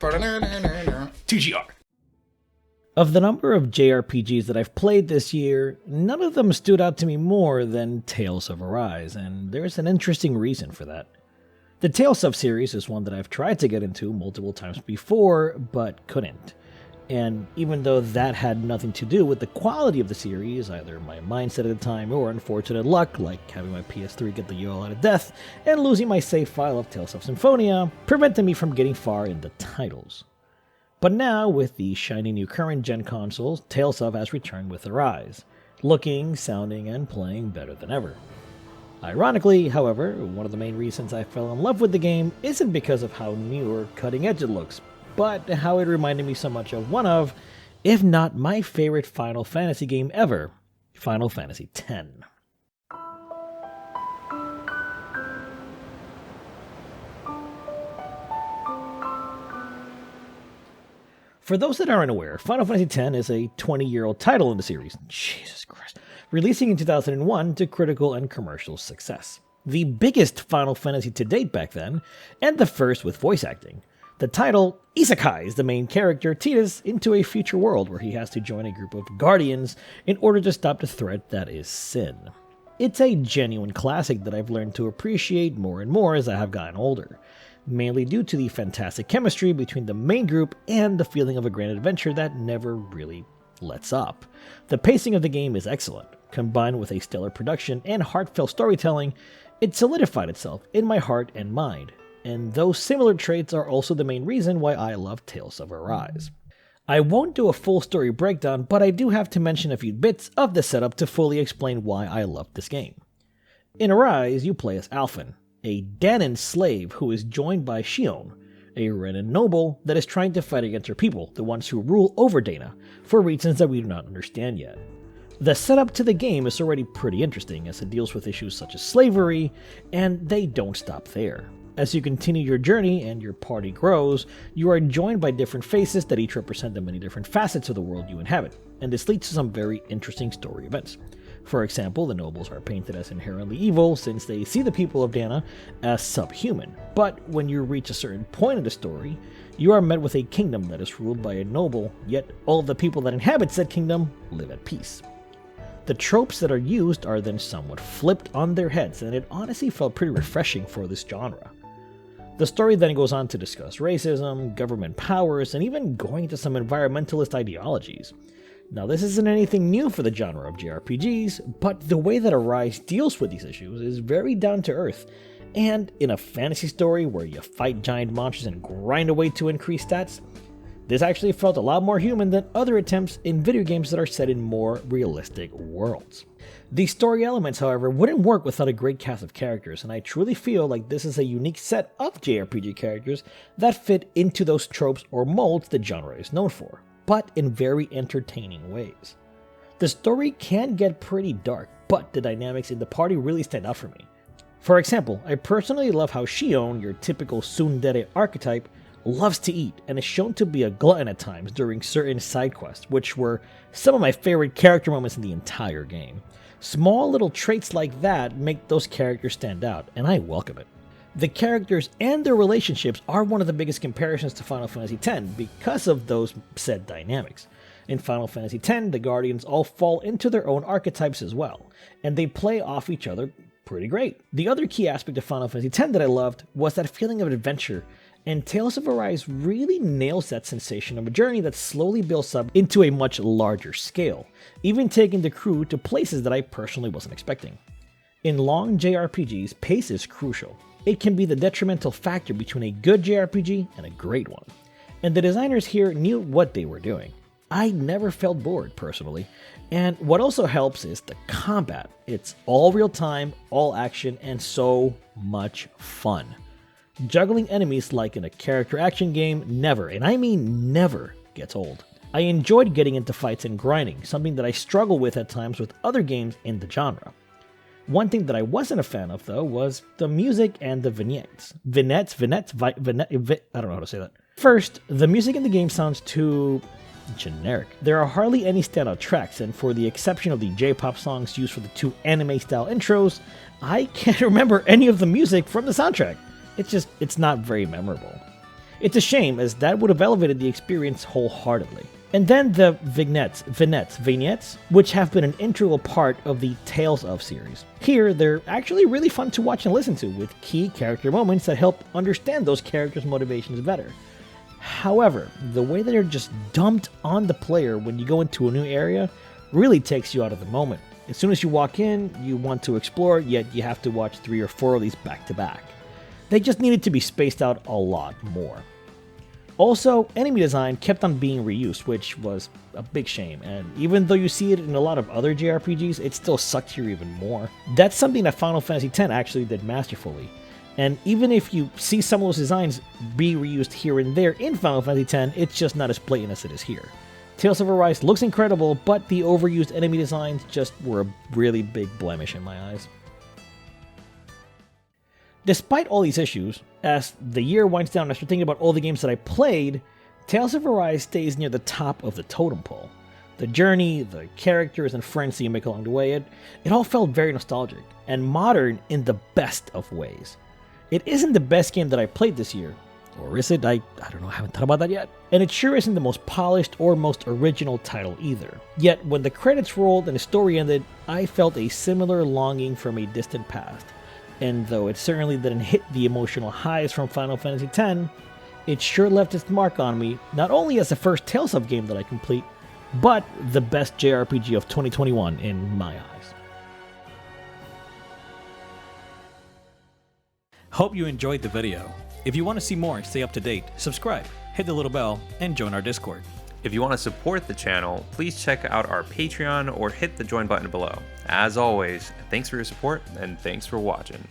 TGR. Of the number of JRPGs that I've played this year, none of them stood out to me more than Tales of Arise, and there's an interesting reason for that. The Tales of series is one that I've tried to get into multiple times before, but couldn't. And even though that had nothing to do with the quality of the series, either my mindset at the time or unfortunate luck, like having my PS3 get the UL out of death and losing my save file of Tales of Symphonia, prevented me from getting far in the titles. But now, with the shiny new current gen consoles, Tales of has returned with Arise, looking, sounding, and playing better than ever. Ironically, however, one of the main reasons I fell in love with the game isn't because of how new or cutting edge it looks, but how it reminded me so much of one of, if not my favorite Final Fantasy game ever, Final Fantasy X. For those that aren't aware, Final Fantasy X is a 20-year-old title in the series, Jesus Christ, releasing in 2001 to critical and commercial success. The biggest Final Fantasy to date back then, and the first with voice acting. The title isekais the main character, Tidus, into a future world where he has to join a group of guardians in order to stop the threat that is sin. It's a genuine classic that I've learned to appreciate more and more as I have gotten older, mainly due to the fantastic chemistry between the main group and the feeling of a grand adventure that never really lets up. The pacing of the game is excellent. Combined with a stellar production and heartfelt storytelling, it solidified itself in my heart and mind. And those similar traits are also the main reason why I love Tales of Arise. I won't do a full story breakdown, but I do have to mention a few bits of the setup to fully explain why I love this game. In Arise, you play as Alphen, a Dahnan slave who is joined by Shayne, a Renan noble that is trying to fight against her people, the ones who rule over Dana, for reasons that we do not understand yet. The setup to the game is already pretty interesting as it deals with issues such as slavery, and they don't stop there. As you continue your journey and your party grows, you are joined by different faces that each represent the many different facets of the world you inhabit, and this leads to some very interesting story events. For example, the nobles are painted as inherently evil since they see the people of Dana as subhuman, but when you reach a certain point in the story, you are met with a kingdom that is ruled by a noble, yet all of the people that inhabit said kingdom live at peace. The tropes that are used are then somewhat flipped on their heads, and it honestly felt pretty refreshing for this genre. The story then goes on to discuss racism, government powers, and even going into some environmentalist ideologies. Now, this isn't anything new for the genre of JRPGs, but the way that Arise deals with these issues is very down to earth, and in a fantasy story where you fight giant monsters and grind away to increase stats, this actually felt a lot more human than other attempts in video games that are set in more realistic worlds. The story elements, however, wouldn't work without a great cast of characters, and I truly feel like this is a unique set of JRPG characters that fit into those tropes or molds the genre is known for, but in very entertaining ways. The story can get pretty dark, but the dynamics in the party really stand out for me. For example, I personally love how Shayne, your typical tsundere archetype, loves to eat and is shown to be a glutton at times during certain side quests, which were some of my favorite character moments in the entire game. Small little traits like that make those characters stand out, and I welcome it. The characters and their relationships are one of the biggest comparisons to Final Fantasy X because of those said dynamics. In Final Fantasy X, the Guardians all fall into their own archetypes as well, and they play off each other pretty great. The other key aspect of Final Fantasy X that I loved was that feeling of adventure, and Tales of Arise really nails that sensation of a journey that slowly builds up into a much larger scale, even taking the crew to places that I personally wasn't expecting. In long JRPGs, pace is crucial. It can be the detrimental factor between a good JRPG and a great one, and the designers here knew what they were doing. I never felt bored, personally, and what also helps is the combat. It's all real time, all action, and so much fun. Juggling enemies like in a character action game never, and I mean never, gets old. I enjoyed getting into fights and grinding, something that I struggle with at times with other games in the genre. One thing that I wasn't a fan of, though, was the music and the vignettes. I don't know how to say that. First, the music in the game sounds too generic. There are hardly any standout tracks, and for the exception of the J-pop songs used for the two anime-style intros, I can't remember any of the music from the soundtrack. It's not very memorable. It's a shame, as that would have elevated the experience wholeheartedly. And then the vignettes, which have been an integral part of the Tales of series. Here, they're actually really fun to watch and listen to, with key character moments that help understand those characters' motivations better. However, the way that they're just dumped on the player when you go into a new area really takes you out of the moment. As soon as you walk in, you want to explore, yet you have to watch 3 or 4 of these back to back. They just needed to be spaced out a lot more. Also, enemy design kept on being reused, which was a big shame, and even though you see it in a lot of other JRPGs, it still sucked here even more. That's something that Final Fantasy X actually did masterfully, and even if you see some of those designs be reused here and there in Final Fantasy X, it's just not as blatant as it is here. Tales of Arise looks incredible, but the overused enemy designs just were a really big blemish in my eyes. Despite all these issues, as the year winds down and I start thinking about all the games that I played, Tales of Arise stays near the top of the totem pole. The journey, the characters and friends that you make along the way, it all felt very nostalgic, and modern in the best of ways. It isn't the best game that I played this year, or is it? I don't know, I haven't thought about that yet. And it sure isn't the most polished or most original title either. Yet, when the credits rolled and the story ended, I felt a similar longing from a distant past. And though it certainly didn't hit the emotional highs from Final Fantasy X, it sure left its mark on me, not only as the first Tales of game that I complete, but the best JRPG of 2021 in my eyes. Hope you enjoyed the video. If you want to see more and stay up to date, subscribe, hit the little bell, and join our Discord. If you want to support the channel, please check out our Patreon or hit the join button below. As always, thanks for your support and thanks for watching.